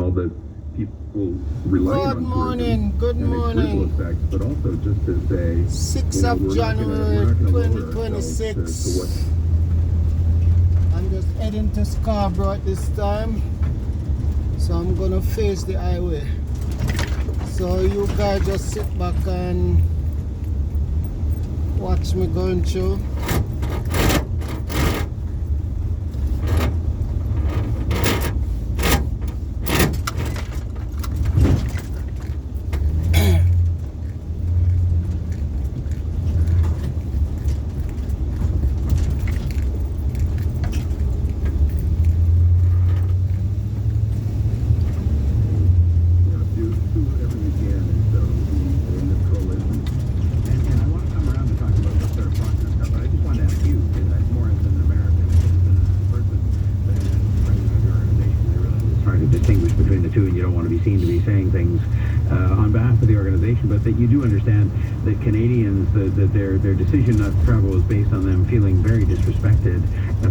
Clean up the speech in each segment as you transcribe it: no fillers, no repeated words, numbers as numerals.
all the people relying on tourism Good morning. its effects, but also just to say, 6th of January 2026. I'm just heading to Scarborough at this time, so I'm gonna face the highway. So you guys just sit back and watch me going through. Seen to be saying things on behalf of the organization, but that you do understand that Canadians, that their decision not to travel was based on them feeling very disrespected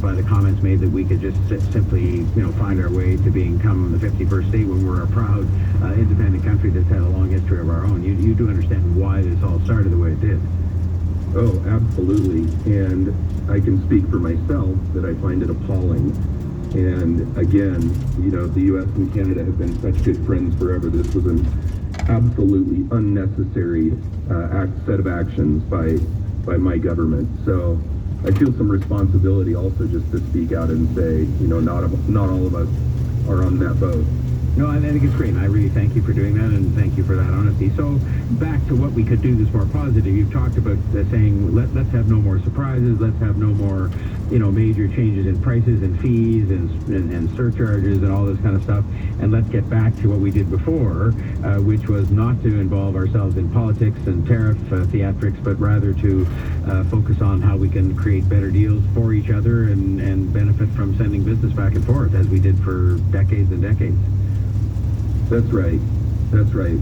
by the comments made that we could just simply, find our way to become the 51st state when we're a proud, independent country that's had a long history of our own. You do understand why this all started the way it did. Oh, absolutely. And I can speak for myself that I find it appalling. And again, the U.S. and Canada have been such good friends forever. This was an absolutely unnecessary set of actions by my government. So I feel some responsibility also just to speak out and say, not all of us are on that boat. No, I think it's great, and I really thank you for doing that, and thank you for that honesty. So, back to what we could do that's more positive. You've talked about saying, let's have no more surprises, let's have no more, major changes in prices and fees and surcharges and all this kind of stuff, and let's get back to what we did before, which was not to involve ourselves in politics and tariff theatrics, but rather to focus on how we can create better deals for each other and benefit from sending business back and forth, as we did for decades and decades. That's right.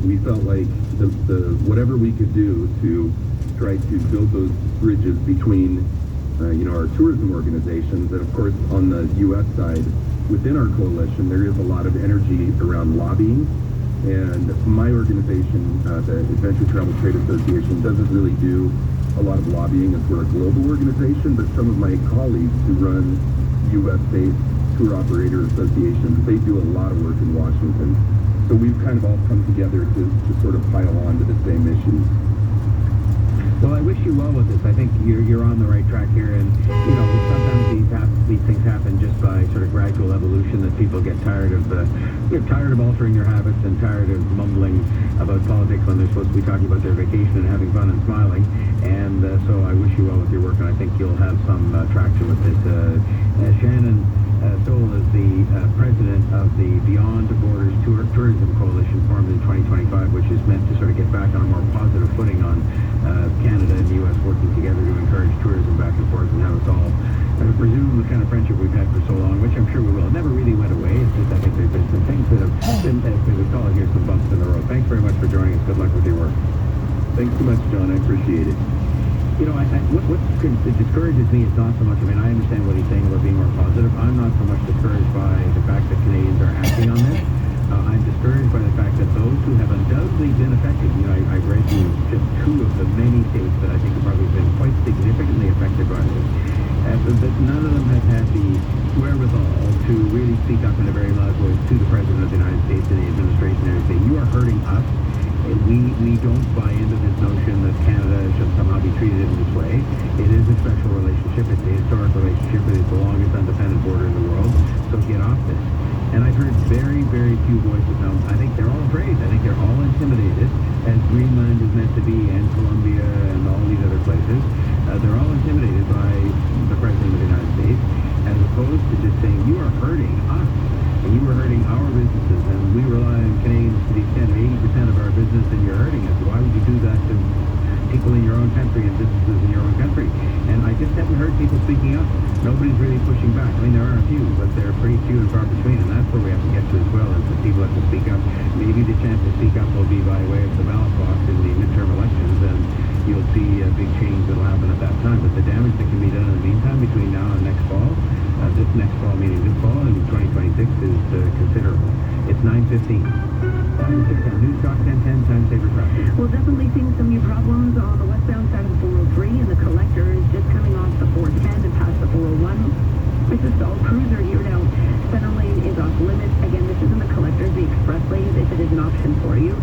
We felt like the whatever we could do to try to build those bridges between, our tourism organizations, and of course on the U.S. side, within our coalition, there is a lot of energy around lobbying. And my organization, the Adventure Travel Trade Association, doesn't really do a lot of lobbying as we're a global organization, but some of my colleagues who run U.S.-based tour operator associations, they do a lot of work in Washington. So we've kind of all come together to sort of pile on to the same issues. Well, I wish you well with this. I think you're on the right track here, and sometimes these things happen just by sort of gradual evolution. That people get tired of tired of altering their habits and tired of mumbling about politics when they're supposed to be talking about their vacation and having fun and smiling. And so I wish you well with your work, and I think you'll have some traction with this. Shannon Stowell is the president of the Beyond Borders Tourism Coalition, formed in 2025, which is meant to sort of get back on a more positive footing on Canada and the U.S. working together to encourage tourism back and forth and have us all resume the kind of friendship we've had for so long, which I'm sure we will. It never really went away. It's just I think there's been some things that have been, as we call it here, some bumps in the road. Thanks very much for joining us. Good luck with your work. Thanks so much, John. I appreciate it. What discourages me is not so much, I understand what he's saying about being more positive. I'm not so much discouraged by the fact that Canadians are acting on this. I'm discouraged by the fact that those who have undoubtedly been affected, I've read you just two of the many states that I think have probably been quite significantly affected by this, but none of them have had the wherewithal to really speak up in a very loud voice to the President of the United States and the administration there and say, you are hurting us. We don't buy into this notion that Canada should somehow be treated in this way. It is a special relationship. It's a historic relationship. It is the longest undefended border in the world. So get off this. And I've heard very, very few voices now. I think they're all afraid. I think they're all intimidated, as Greenland is meant to be, and Colombia, and all these other places. They're all intimidated by the President of the United States, as opposed to just saying, you are hurting us. And you were hurting our businesses, and we rely on Canadians to the extent of 80% of our business, and you're hurting us. Why would you do that to people in your own country and businesses in your own country? And I just haven't heard people speaking up. Nobody's really pushing back. There are a few, but they're pretty few and far between, and that's where we have to get to as well, is that people have to speak up. Maybe the chance to speak up will be by way of the ballot box in the midterm elections, and you'll see a big change that will happen at that time. But the damage that can be done in the meantime between now and next fall, this next fall meaning this fall, and 2026 is considerable. It's 9:15. News Talk 1010, time saver traffic. Well, definitely seeing some new problems on the westbound side of the 403, and the collector is just coming off the 410 and past the 401. It's a stalled cruiser here now. Center lane is off limits. Again, this isn't the collector, the express lanes, if it is an option for you,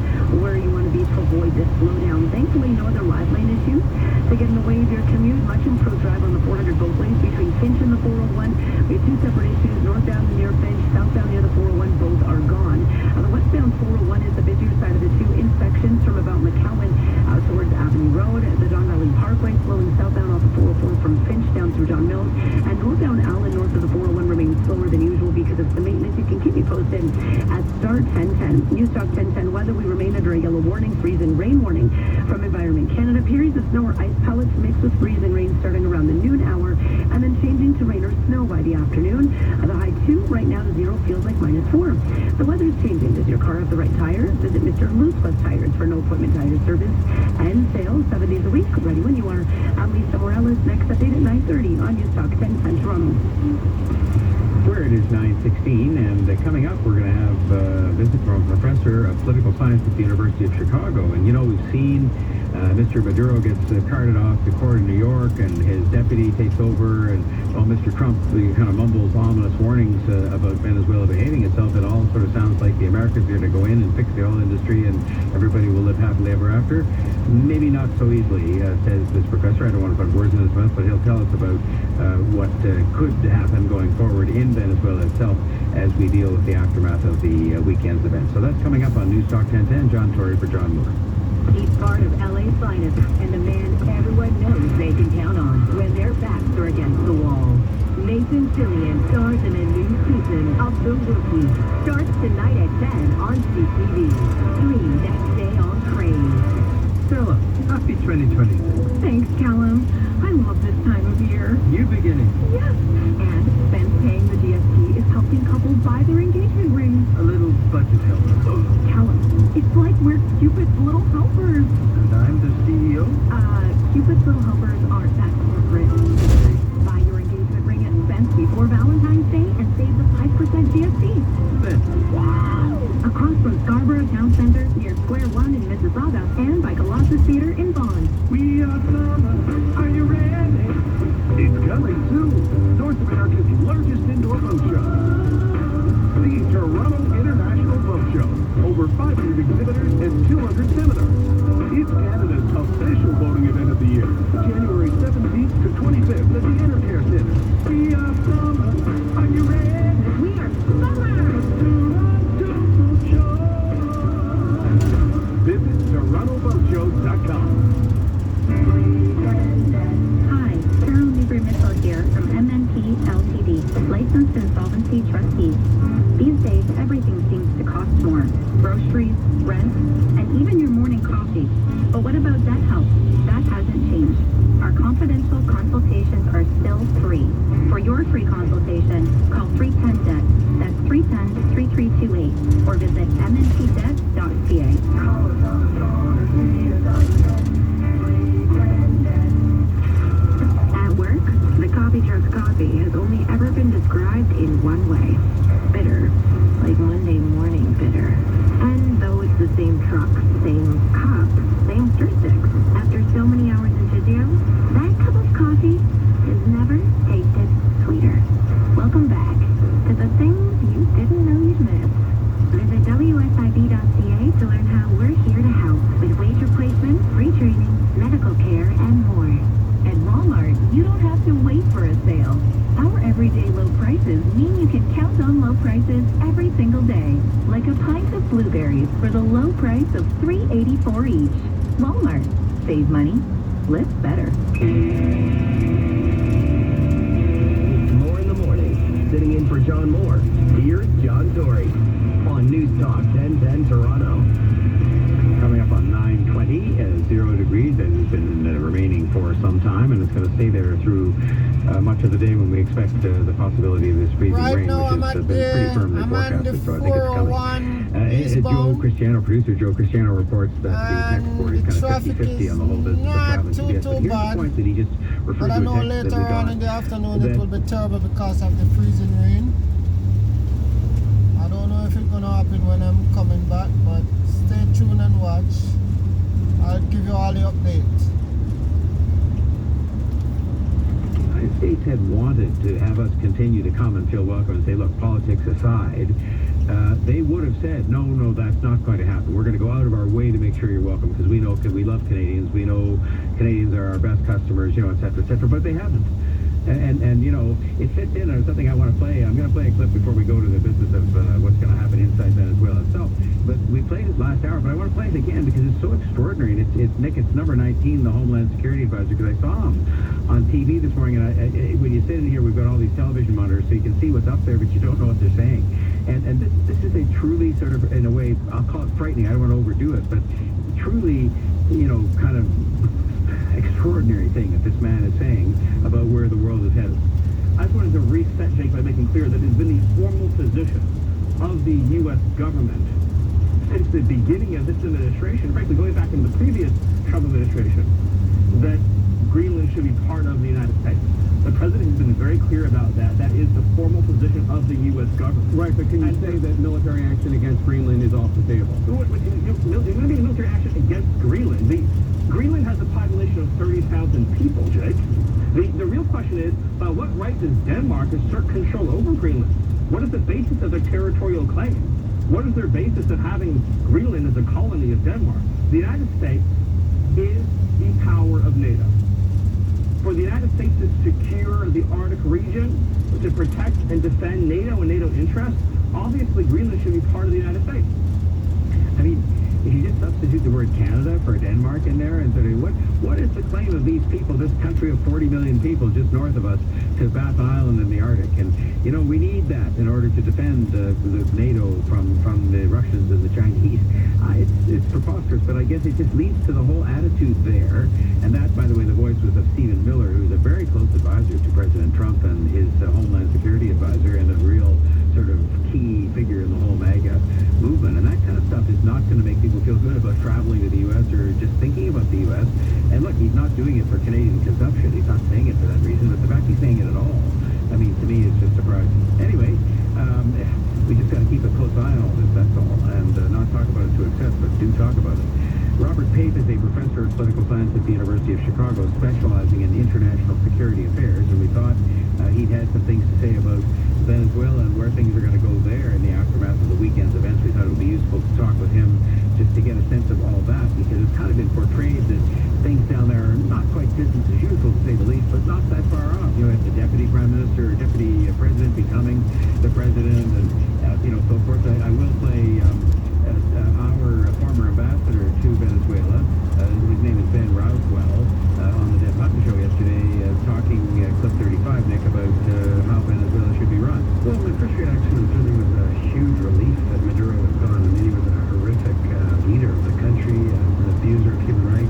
where you want to be to avoid this slowdown. Thankfully, no other live lane issues to get in the way of your commute. Much improved drive on the 400 both lanes between Finch and the 401. We have two separate issues, northbound near Finch, southbound near the 401. Both are gone. The westbound 401 is the busier side of the two intersections from about McCowan out towards Avenue Road. The Don Valley Parkway flowing southbound off the 404 from Finch down through John Mills. And northbound Allen north of the 401 remains slower than usual because of the maintenance. You can keep me posted at Start 1010. News Talk 1010 weather. We remain under a yellow warning, freeze and rain warning from Environment Canada. Periods of snow or ice pellets mixed with freeze and rain starting around the noon hour and then changing to rain or snow by the afternoon. The high 2 right now, 0 feels like -4. The weather's changing. Does your car have the right tires? Visit Mr. Looseless Tires for no appointment tire service and sales 7 days a week. Ready when you are. I'm Lisa Morales. Next update at 9:30 on News Talk 1010 Toronto. Where it is 9:16, and coming up, we're going to have a visit from a professor of political science at the University of Chicago. And, you know, we've seen Mr. Maduro gets carted off to court in New York, and his deputy takes over, and while Mr. Trump kind of mumbles ominous warnings about Venezuela behaving itself, it all sort of sounds like the Americans are going to go in and fix the oil industry, and everybody will live happily ever after. Maybe not so easily, says this professor. I don't want to put words in his mouth, but he'll tell us about what could happen going forward in Venezuela itself as we deal with the aftermath of the weekend's events. So that's coming up on News Talk 1010. John Tory for John Moore. He's part of LA's finest and the man everyone knows they can count on when their backs are against the wall. Nathan Fillion stars in a new season of The Rookie. Starts tonight at 10 on CTV. Stream next day on Crave. Stella, happy 2020. Thanks, Callum. I love this time of year. New beginning. Yes. And Spence paying the GST is helping couples buy their engagement rings. A little budget help. Callum, it's like we're Cupid's little helpers. And I'm the CEO? Cupid's little helpers aren't that corporate. Buy your engagement ring at Spence before Valentine's Day and save the 5% GST. Spence. Wow! Across from Scarborough Town Center, near Square One in Mississauga, and by Colossus Theater in Vaughan. We are summer. Are you ready? It's coming soon. North America's largest indoor boat show. The Toronto International Boat Show. Over 500 exhibitors and 200 seminars. It's Canada's official boating event of the year. January 17th to 25th at the Intercare Center. We are summer. Are you ready? We are summer! Toronto Boat Show. Visit TorontoBoatShow.com. Hi, Carol Lieber-Mitchell here from MNP Ltd, licensed insolvency trustee. These days, everything seems to cost more. Groceries, rent, and even your morning coffee. But what about debt help? That hasn't changed. Our confidential consultations are still free. For your free consultation, call 310-DEBT. That's 310-3328. Or visit mnpdebt.ca. At work, the coffee truck's coffee has only ever been described in one way. Bitter. Like Monday morning bitter. And though it's the same truck, same cup, same stir sticks, after so many hours in physio, that cup of coffee has never tasted sweeter. Welcome back to the things you didn't know you'd miss. Visit WSIB.ca to learn how we're here to help with wage replacement, free training, medical care, and more. At Walmart, you don't have to wait for a sale. Our everyday low prices mean you can count on low prices every single day. Like a pint of blueberries for the low price of $3.84 each. Walmart. Save money. Live better. More in the morning. Sitting in for John Moore. Here's John Tory on News Talk 1010 Toronto. Coming up on 9:20, 0 degrees. It has been remaining for some time, and it's going to stay there through much of the day when we expect the possibility of this freezing Right rain, now, which has been pretty firmly I'm on the forecasted. So I think it's coming. 401 Joe eastbound. Cristiano, producer Joe Cristiano, reports that the text board is And the kind of traffic 50-50 on the whole business of not traveling too to But here's bad. the point that he just referred But I to know a text later that we on got. in the afternoon that- it will be terrible because of the freezing rain. I don't know if it's gonna happen when I'm coming back, but stay tuned and watch. I'll give you all the updates. The United States had wanted to have us continue to come and feel welcome and say, look, politics aside, they would have said, no, that's not going to happen. We're going to go out of our way to make sure you're welcome because we love Canadians. We know Canadians are our best customers, you know, et cetera, but they haven't. And you know, it fits in on something I want to play. I'm going to play a clip before we go to the business of what's going to happen inside Venezuela itself. But we played it last hour, but I want to play it again because it's so extraordinary. And it's Nick, it's number 19, the Homeland Security Advisor, because I saw him on TV this morning. And when you sit in here, we've got all these television monitors, so you can see what's up there, but you don't know what they're saying. And this is a truly sort of, in a way, I'll call it frightening. I don't want to overdo it, but truly, you know, kind of extraordinary thing that this man is saying about where the world is headed. I just wanted to reset, Jake, by making clear that it has been the formal position of the U.S. government since the beginning of this administration, frankly, going back into the previous Trump administration, that Greenland should be part of the United States. The president has been very clear about that. That is the formal position of the U.S. government. Right, but can you say that military action against Greenland is off the table? There's going to be military action against Greenland. Greenland has a population of 30,000 people, Jake. The real question is, by what right does Denmark assert control over Greenland? What is the basis of their territorial claim? What is their basis of having Greenland as a colony of Denmark? The United States is the power of NATO. For the United States to secure the Arctic region, to protect and defend NATO and NATO interests, obviously Greenland should be part of the United States. I mean, if you just substitute the word Canada for Denmark in there and sort of what is the claim of these people, this country of 40 million people just north of us, to Baffin Island in the Arctic? And you know, we need that in order to defend the NATO from the Russians and the Chinese. It's preposterous, but I guess it just leads to the whole attitude there. And that, by the way, the voice was of Stephen Miller, who's a very close advisor to President Trump and his Homeland Security Advisor, and a real sort of key figure in the whole MAGA movement. And that kind of stuff is not going to make people feel good about traveling to the U.S. or just thinking about the U.S. And look, he's not doing it for Canadian consumption. He's not saying it for that reason. But the fact he's saying it at all, I mean, to me, it's just surprising. Anyway, we just got to keep a close eye on all this, that's all. And not talk about it to excess, but do talk about it. Robert Pape is a professor of political science at the University of Chicago, specializing in international security affairs. And we thought he'd had some things to say about Venezuela and where things are going to go there in the aftermath of the weekend's events. We thought it would be useful to talk with him just to get a sense of all that, because it's kind of been portrayed that things down there are not quite business as usual, to say the least, but not that far off. You know, if the deputy prime minister or deputy president becoming the president, and you know, so forth. I will play our former ambassador to Venezuela. His name is Ben Roswell, on the Deb Hutton show yesterday, talking clip 35, Nick, about how Venezuela should be run. Well, my first reaction was really with a huge relief that Maduro was gone. I mean, he was a horrific leader of the country, an abuser of human rights.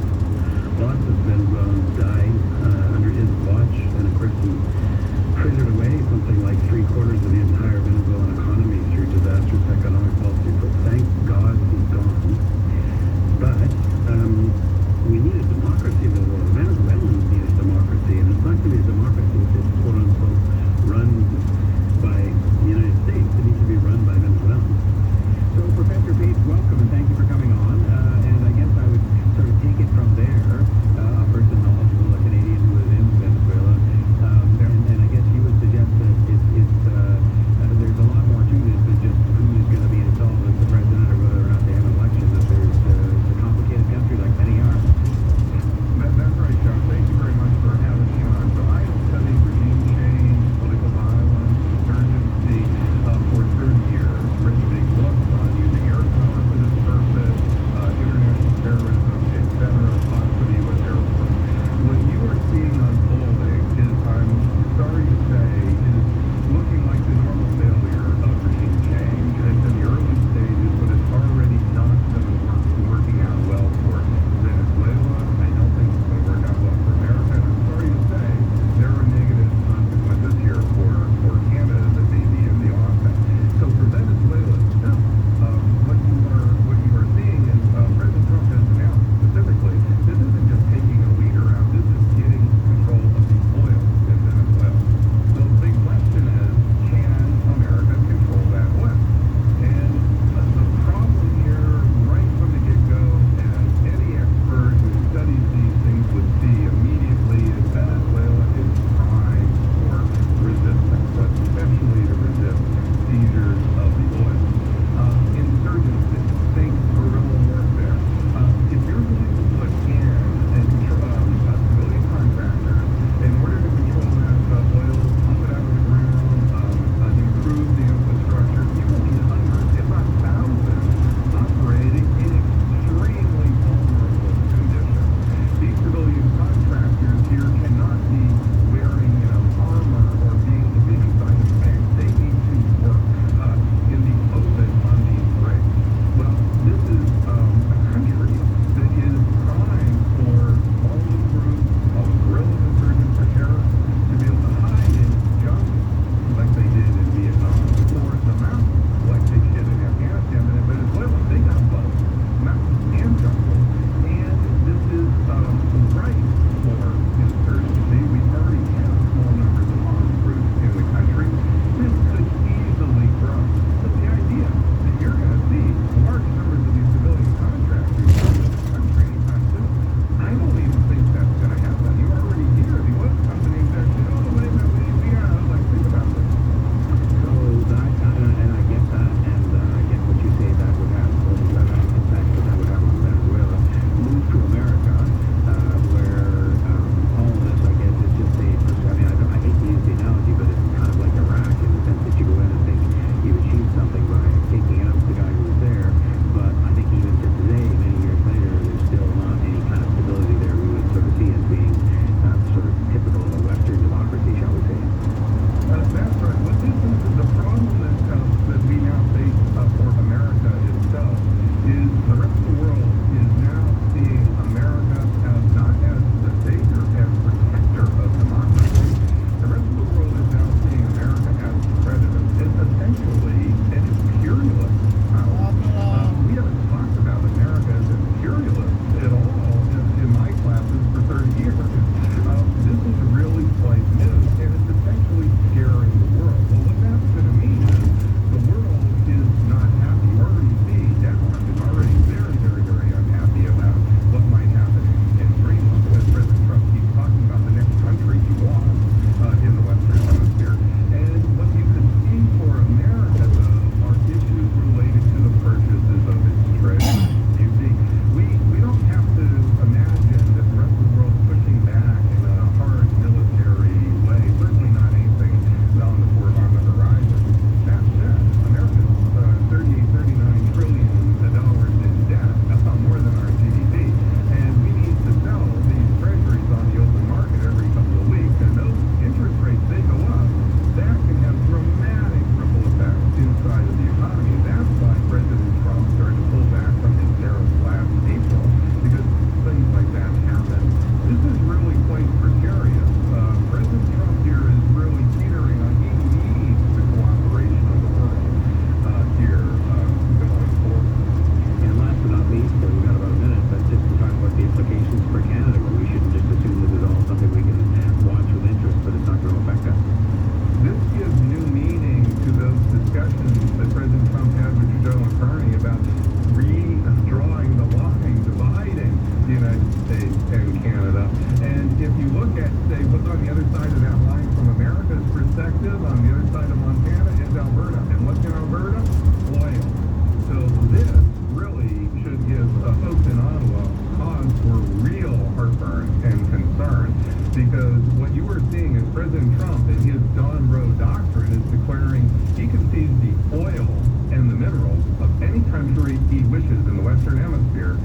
country wishes in the Western Hemisphere.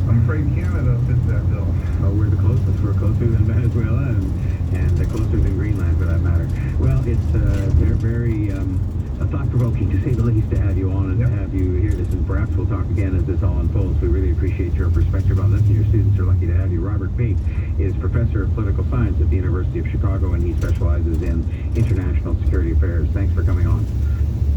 I'm afraid Canada fits that bill. Oh, we're the closest. We're closer than Venezuela and closer than Greenland, for that matter. Well, it's very thought-provoking, to say the least, to have you on and to have you hear this. And perhaps we'll talk again as this all unfolds. We really appreciate your perspective on this, and your students are lucky to have you. Robert Pate is professor of political science at the University of Chicago, and he specializes in international security affairs. Thanks for coming on.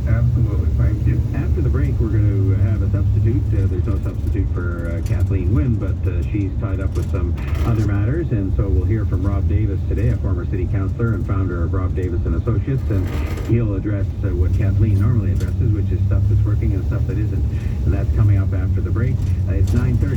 Absolutely. Thank you. After the break, we're going to have a substitute. There's no substitute for Kathleen Wynne, but she's tied up with some other matters, and so we'll hear from Rob Davis today, a former city councillor and founder of Rob Davis and Associates, and he'll address what Kathleen normally addresses, which is stuff that's working and stuff that isn't, and that's coming up after the break. It's 9:30.